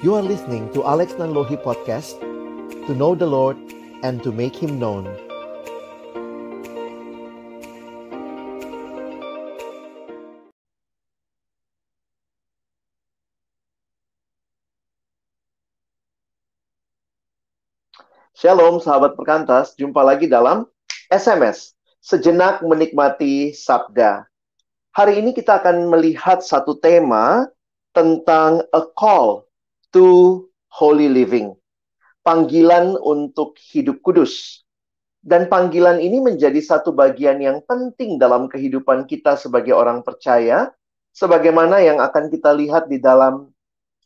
You are listening to Alex Nanlohi Podcast, to know the Lord and to make Him known. Shalom sahabat perkantas, jumpa lagi dalam SMS, Sejenak Menikmati Sabda. Hari ini kita akan melihat satu tema tentang a call to holy living. Panggilan untuk hidup kudus. Dan panggilan ini menjadi satu bagian yang penting dalam kehidupan kita sebagai orang percaya, sebagaimana yang akan kita lihat di dalam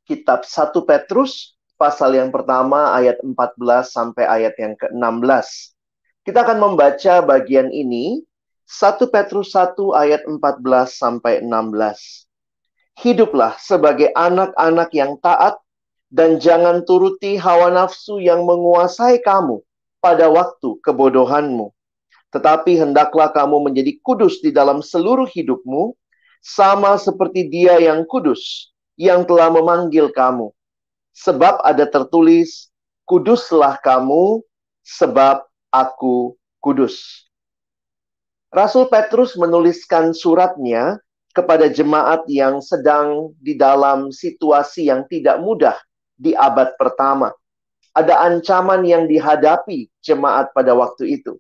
kitab 1 Petrus, pasal yang pertama ayat 14 sampai ayat yang ke-16. Kita akan membaca bagian ini, 1 Petrus 1 ayat 14 sampai 16. Hiduplah sebagai anak-anak yang taat, dan jangan turuti hawa nafsu yang menguasai kamu pada waktu kebodohanmu. Tetapi hendaklah kamu menjadi kudus di dalam seluruh hidupmu, sama seperti Dia yang kudus, yang telah memanggil kamu. Sebab ada tertulis, kuduslah kamu, sebab aku kudus. Rasul Petrus menuliskan suratnya kepada jemaat yang sedang di dalam situasi yang tidak mudah di abad pertama. Ada ancaman yang dihadapi jemaat pada waktu itu.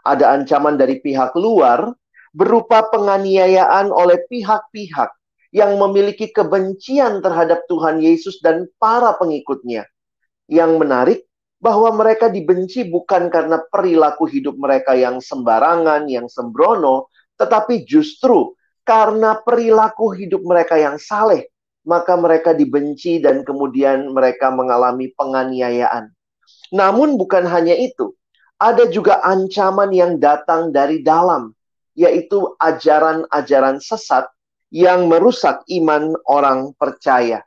Ada ancaman dari pihak luar berupa penganiayaan oleh pihak-pihak yang memiliki kebencian terhadap Tuhan Yesus dan para pengikutnya. Yang menarik, bahwa mereka dibenci bukan karena perilaku hidup mereka yang sembarangan, yang sembrono, tetapi justru karena perilaku hidup mereka yang saleh. Maka mereka dibenci dan kemudian mereka mengalami penganiayaan. Namun bukan hanya itu, ada juga ancaman yang datang dari dalam, yaitu ajaran-ajaran sesat yang merusak iman orang percaya.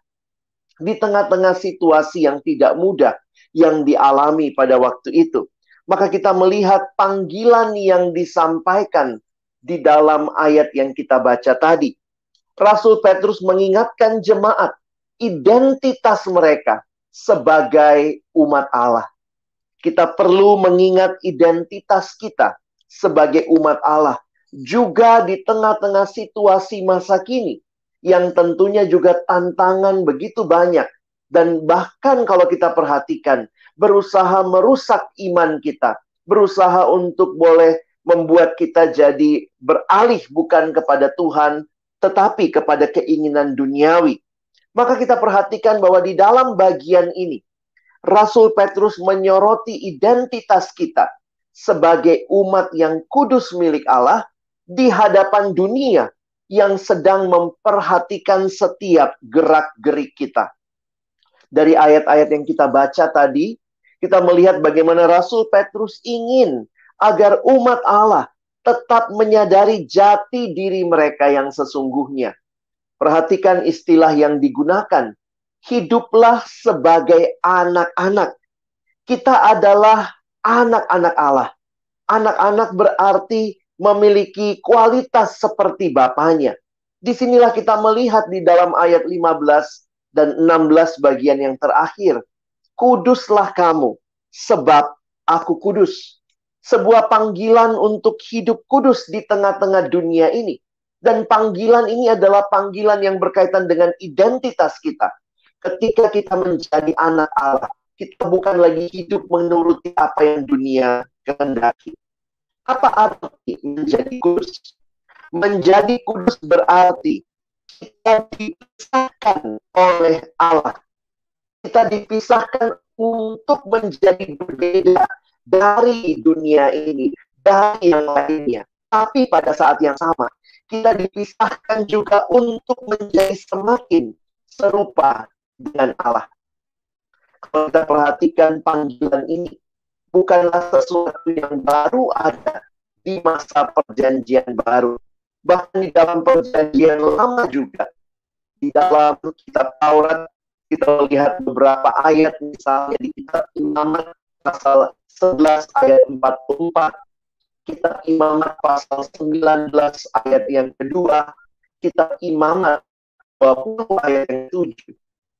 Di tengah-tengah situasi yang tidak mudah yang dialami pada waktu itu, maka kita melihat panggilan yang disampaikan di dalam ayat yang kita baca tadi. Rasul Petrus mengingatkan jemaat identitas mereka sebagai umat Allah. Kita perlu mengingat identitas kita sebagai umat Allah juga di tengah-tengah situasi masa kini yang tentunya juga tantangan begitu banyak, dan bahkan kalau kita perhatikan berusaha merusak iman kita, berusaha untuk boleh membuat kita jadi beralih bukan kepada Tuhan tetapi kepada keinginan duniawi. Maka kita perhatikan bahwa di dalam bagian ini Rasul Petrus menyoroti identitas kita sebagai umat yang kudus milik Allah di hadapan dunia yang sedang memperhatikan setiap gerak-gerik kita. Dari ayat-ayat yang kita baca tadi, kita melihat bagaimana Rasul Petrus ingin agar umat Allah tetap menyadari jati diri mereka yang sesungguhnya. Perhatikan istilah yang digunakan. Hiduplah sebagai anak-anak. Kita adalah anak-anak Allah. Anak-anak berarti memiliki kualitas seperti Bapaknya. Disinilah kita melihat di dalam ayat 15 dan 16 bagian yang terakhir. Kuduslah kamu, sebab aku kudus. Sebuah panggilan untuk hidup kudus di tengah-tengah dunia ini. Dan panggilan ini adalah panggilan yang berkaitan dengan identitas kita. Ketika kita menjadi anak Allah, kita bukan lagi hidup menuruti apa yang dunia kehendaki. Apa arti menjadi kudus? Menjadi kudus berarti kita dipisahkan oleh Allah. Kita dipisahkan untuk menjadi berbeda dari dunia ini, dari yang lainnya. Tapi pada saat yang sama, kita dipisahkan juga untuk menjadi semakin serupa dengan Allah. Kalau kita perhatikan panggilan ini, bukanlah sesuatu yang baru ada di masa perjanjian baru. Bahkan di dalam perjanjian lama juga. Di dalam kitab Taurat, kita melihat beberapa ayat, misalnya di kitab Imamat pasal 11 ayat 44, kitab Imamat pasal 19 ayat yang kedua, kitab Imamat 20 ayat yang 7.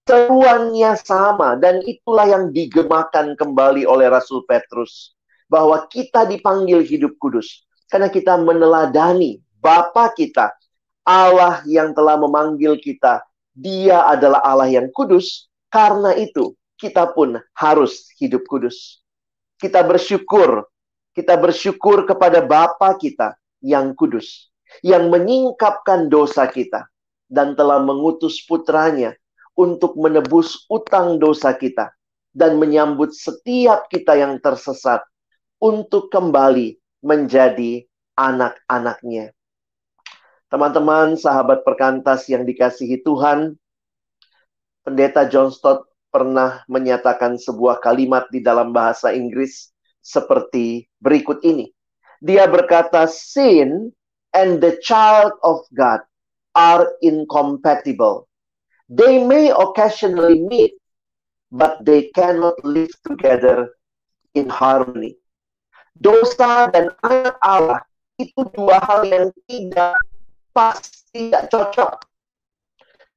Seruannya sama, dan itulah yang digemakan kembali oleh Rasul Petrus. Bahwa kita dipanggil hidup kudus. Karena kita meneladani Bapa kita, Allah yang telah memanggil kita. Dia adalah Allah yang kudus. Karena itu, kita pun harus hidup kudus. Kita bersyukur. Kita bersyukur kepada Bapa kita yang kudus. Yang menyingkapkan dosa kita. Dan telah mengutus putranya untuk menebus utang dosa kita dan menyambut setiap kita yang tersesat untuk kembali menjadi anak-anaknya. Teman-teman, sahabat perkantas yang dikasihi Tuhan, Pendeta John Stott pernah menyatakan sebuah kalimat di dalam bahasa Inggris seperti berikut ini. Dia berkata, sin and the child of God are incompatible. They may occasionally meet, but they cannot live together in harmony. Dosa dan anak Allah itu dua hal yang tidak pas, tidak cocok.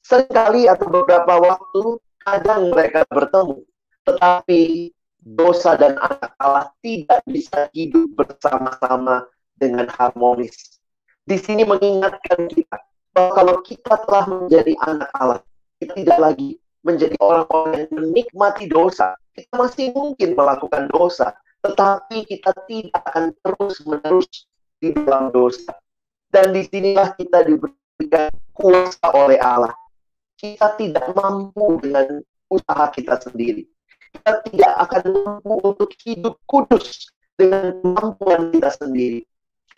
Seringkali atau beberapa waktu, kadang mereka bertemu, tetapi dosa dan anak Allah tidak bisa hidup bersama-sama dengan harmonis. Di sini mengingatkan kita bahwa kalau kita telah menjadi anak Allah, kita tidak lagi menjadi orang-orang yang menikmati dosa. Kita masih mungkin melakukan dosa, tetapi kita tidak akan terus-menerus di dalam dosa. Dan disinilah kita diberikan kuasa oleh Allah. Kita tidak mampu dengan usaha kita sendiri. Kita tidak akan mampu untuk hidup kudus dengan kemampuan kita sendiri.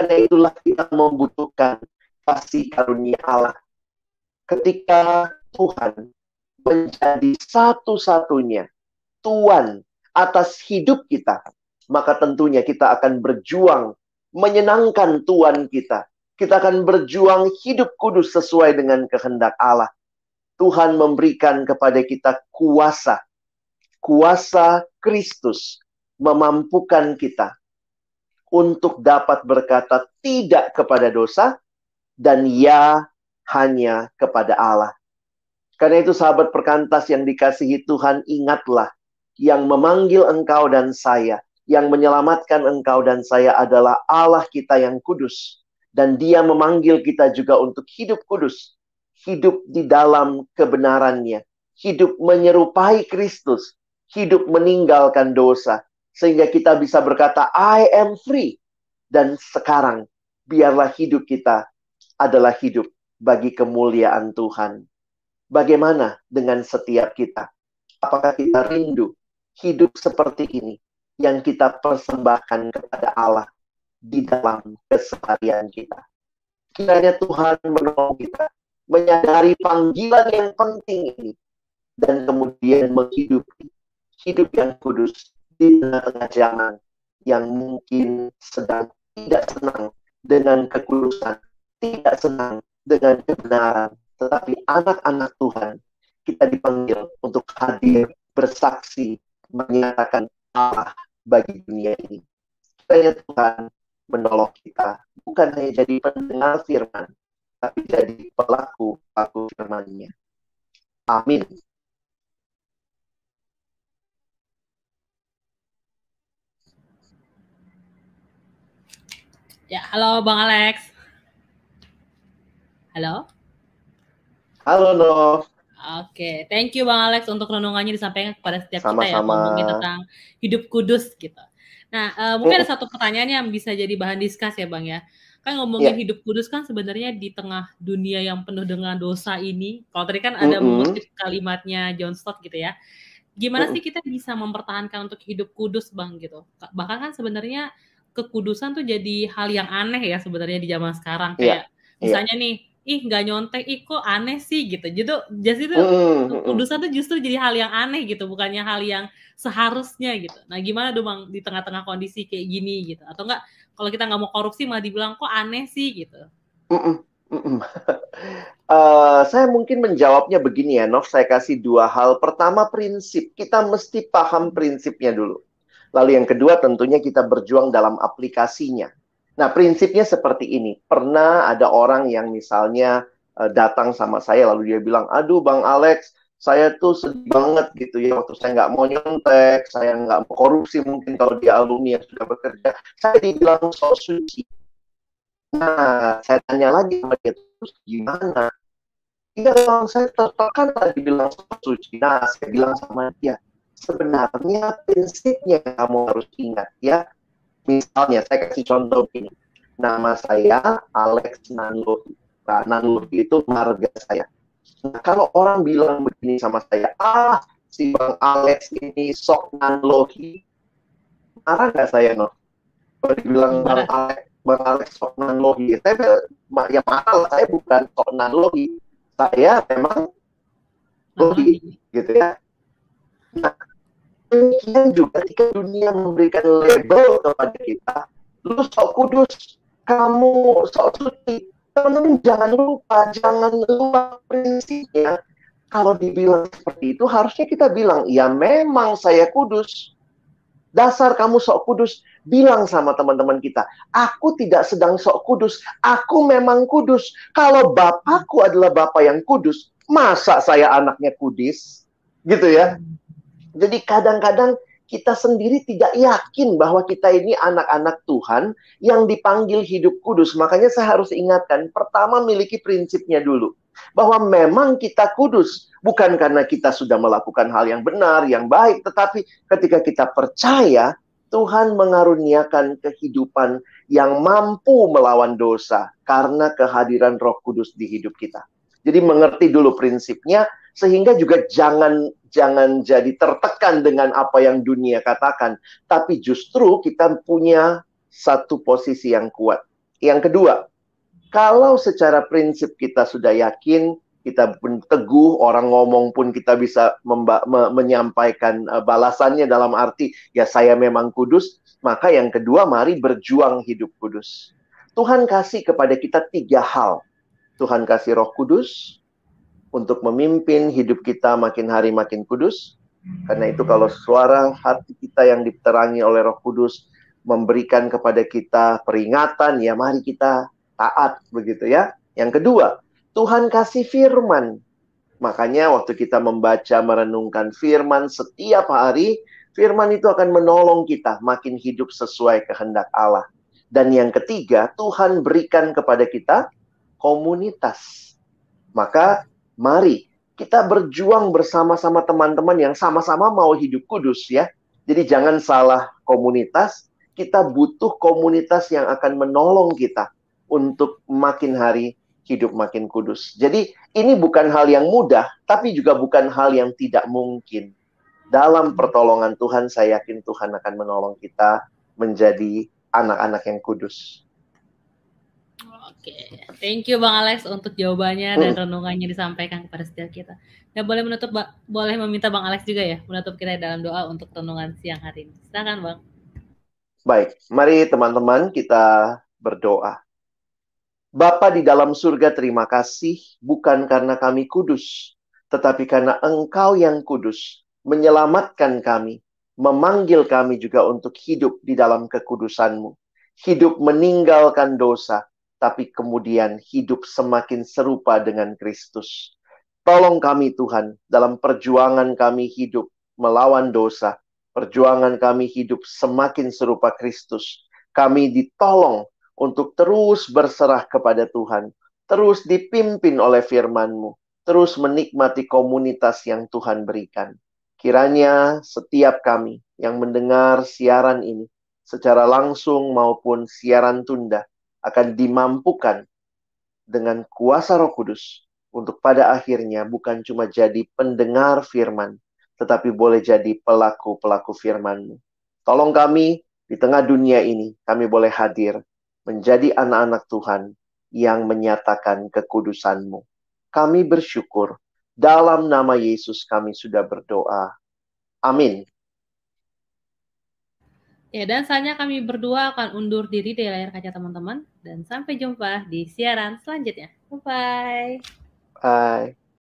Karena itulah kita membutuhkan kasih karunia Allah. Ketika Tuhan menjadi satu-satunya Tuhan atas hidup kita, maka tentunya kita akan berjuang menyenangkan Tuhan kita. Kita akan berjuang hidup kudus sesuai dengan kehendak Allah. Tuhan memberikan kepada kita kuasa. Kuasa Kristus memampukan kita untuk dapat berkata tidak kepada dosa dan ya hanya kepada Allah. Karena itu sahabat perkantas yang dikasihi Tuhan, ingatlah yang memanggil engkau dan saya, yang menyelamatkan engkau dan saya adalah Allah kita yang kudus. Dan Dia memanggil kita juga untuk hidup kudus. Hidup di dalam kebenarannya. Hidup menyerupai Kristus. Hidup meninggalkan dosa. Sehingga kita bisa berkata, I am free. Dan sekarang, biarlah hidup kita adalah hidup bagi kemuliaan Tuhan. Bagaimana dengan setiap kita? Apakah kita rindu hidup seperti ini yang kita persembahkan kepada Allah di dalam keseharian kita? Kiranya Tuhan menolong kita menyadari panggilan yang penting ini dan kemudian menghidupi hidup yang kudus di tengah-tengah zaman yang mungkin sedang tidak senang dengan kekudusan, tidak senang dengan kebenaran. Tetapi anak-anak Tuhan, kita dipanggil untuk hadir, bersaksi, menyatakan Allah bagi dunia ini. Kiranya Tuhan menolong kita, bukan hanya jadi pendengar firman, tapi jadi pelaku-pelaku firman-Nya. Amin. Ya, halo Bang Alex. Halo. Halo, Nov. Oke, thank you Bang Alex untuk renungannya disampaikan kepada setiap Sama-sama. kita ya, ngomongin tentang hidup kudus gitu. Nah, mungkin ada satu pertanyaan yang bisa jadi bahan diskus ya Bang ya. Kan ngomongin hidup kudus kan sebenarnya di tengah dunia yang penuh dengan dosa ini. Kalau tadi kan ada mengutip kalimatnya John Stott gitu ya. Gimana sih kita bisa mempertahankan untuk hidup kudus Bang gitu. Bahkan kan sebenarnya kekudusan tuh jadi hal yang aneh ya sebenarnya di zaman sekarang. Kayak misalnya nih, ih nggak nyontek, ih kok aneh sih gitu. Jadi itu kekudusan tuh justru jadi hal yang aneh gitu, bukannya hal yang seharusnya gitu. Nah gimana dong Bang di tengah-tengah kondisi kayak gini gitu? Atau enggak kalau kita nggak mau korupsi malah dibilang kok aneh sih gitu? Saya mungkin menjawabnya begini ya, Nov. Saya kasih dua hal. Pertama, prinsip. Kita mesti paham prinsipnya dulu. Lalu yang kedua tentunya kita berjuang dalam aplikasinya. Nah, prinsipnya seperti ini. Pernah ada orang yang misalnya datang sama saya, lalu dia bilang, aduh Bang Alex, saya tuh sedih banget gitu ya, waktu saya nggak mau nyontek, saya nggak mau korupsi mungkin kalau dia alumni yang sudah bekerja, saya dibilang sok suci. Nah, saya tanya lagi sama dia, terus gimana? Iya, saya tertekan tadi bilang sok suci. Nah, saya bilang sama dia, sebenarnya prinsipnya yang kamu harus ingat ya. Misalnya, saya kasih contoh gini. Nama saya Alex Nanlohi. Nah, Nanlohi itu marga saya. Nah, kalau orang bilang begini sama saya, si Bang Alex ini sok Nanlohi, marah nggak saya, no? Kalau dibilang Marah. Bang Alex sok Nanlohi, saya bilang, ya marah, saya bukan sok Nanlohi. Saya memang Lohi, Nanlohi. gitu ya. Nah, demikian juga ketika dunia memberikan label kepada kita, lu sok kudus, kamu sok suci. Teman-teman jangan lupa, jangan lupa prinsipnya. Kalau dibilang seperti itu, harusnya kita bilang, ya memang saya kudus. Dasar kamu sok kudus, bilang sama teman-teman kita, aku tidak sedang sok kudus, aku memang kudus. Kalau Bapakku adalah Bapak yang kudus, masa saya anaknya kudus? Gitu ya. Jadi kadang-kadang kita sendiri tidak yakin bahwa kita ini anak-anak Tuhan yang dipanggil hidup kudus. Makanya saya harus ingatkan, pertama miliki prinsipnya dulu. Bahwa memang kita kudus. Bukan karena kita sudah melakukan hal yang benar, yang baik. Tetapi ketika kita percaya, Tuhan mengaruniakan kehidupan yang mampu melawan dosa. Karena kehadiran Roh Kudus di hidup kita. Jadi mengerti dulu prinsipnya, sehingga juga jangan jadi tertekan dengan apa yang dunia katakan, tapi justru kita punya satu posisi yang kuat. Yang kedua, kalau secara prinsip kita sudah yakin, kita teguh, orang ngomong pun kita bisa menyampaikan balasannya dalam arti, ya saya memang kudus, maka yang kedua, mari berjuang hidup kudus. Tuhan kasih kepada kita 3 hal. Tuhan kasih Roh Kudus, untuk memimpin hidup kita makin hari makin kudus. Karena itu kalau suara hati kita yang diterangi oleh Roh Kudus memberikan kepada kita peringatan, ya mari kita taat begitu ya. Yang kedua, Tuhan kasih firman. Makanya waktu kita membaca merenungkan firman setiap hari, firman itu akan menolong kita makin hidup sesuai kehendak Allah. Dan yang ketiga, Tuhan berikan kepada kita komunitas. Maka mari kita berjuang bersama-sama teman-teman yang sama-sama mau hidup kudus ya. Jadi jangan salah komunitas, kita butuh komunitas yang akan menolong kita untuk makin hari hidup makin kudus. Jadi ini bukan hal yang mudah, tapi juga bukan hal yang tidak mungkin. Dalam pertolongan Tuhan, saya yakin Tuhan akan menolong kita menjadi anak-anak yang kudus. Oke, thank you Bang Alex untuk jawabannya dan renungannya disampaikan kepada setiap kita. Dan boleh meminta Bang Alex juga ya menutup kita dalam doa untuk renungan siang hari ini. Silakan Bang. Baik, mari teman-teman kita berdoa. Bapa di dalam surga, terima kasih bukan karena kami kudus, tetapi karena Engkau yang kudus menyelamatkan kami, memanggil kami juga untuk hidup di dalam kekudusan-Mu. Hidup meninggalkan dosa, tapi kemudian hidup semakin serupa dengan Kristus. Tolong kami Tuhan, dalam perjuangan kami hidup melawan dosa, perjuangan kami hidup semakin serupa Kristus. Kami ditolong untuk terus berserah kepada Tuhan, terus dipimpin oleh firman-Mu, terus menikmati komunitas yang Tuhan berikan. Kiranya setiap kami yang mendengar siaran ini, secara langsung maupun siaran tunda, akan dimampukan dengan kuasa Roh Kudus, untuk pada akhirnya bukan cuma jadi pendengar firman, tetapi boleh jadi pelaku-pelaku firman-Mu. Tolong kami di tengah dunia ini, kami boleh hadir menjadi anak-anak Tuhan yang menyatakan kekudusan-Mu. Kami bersyukur, dalam nama Yesus kami sudah berdoa. Amin. Ya, dan saatnya kami berdua akan undur diri dari layar kaca teman-teman. Dan sampai jumpa di siaran selanjutnya. Bye-bye. Bye.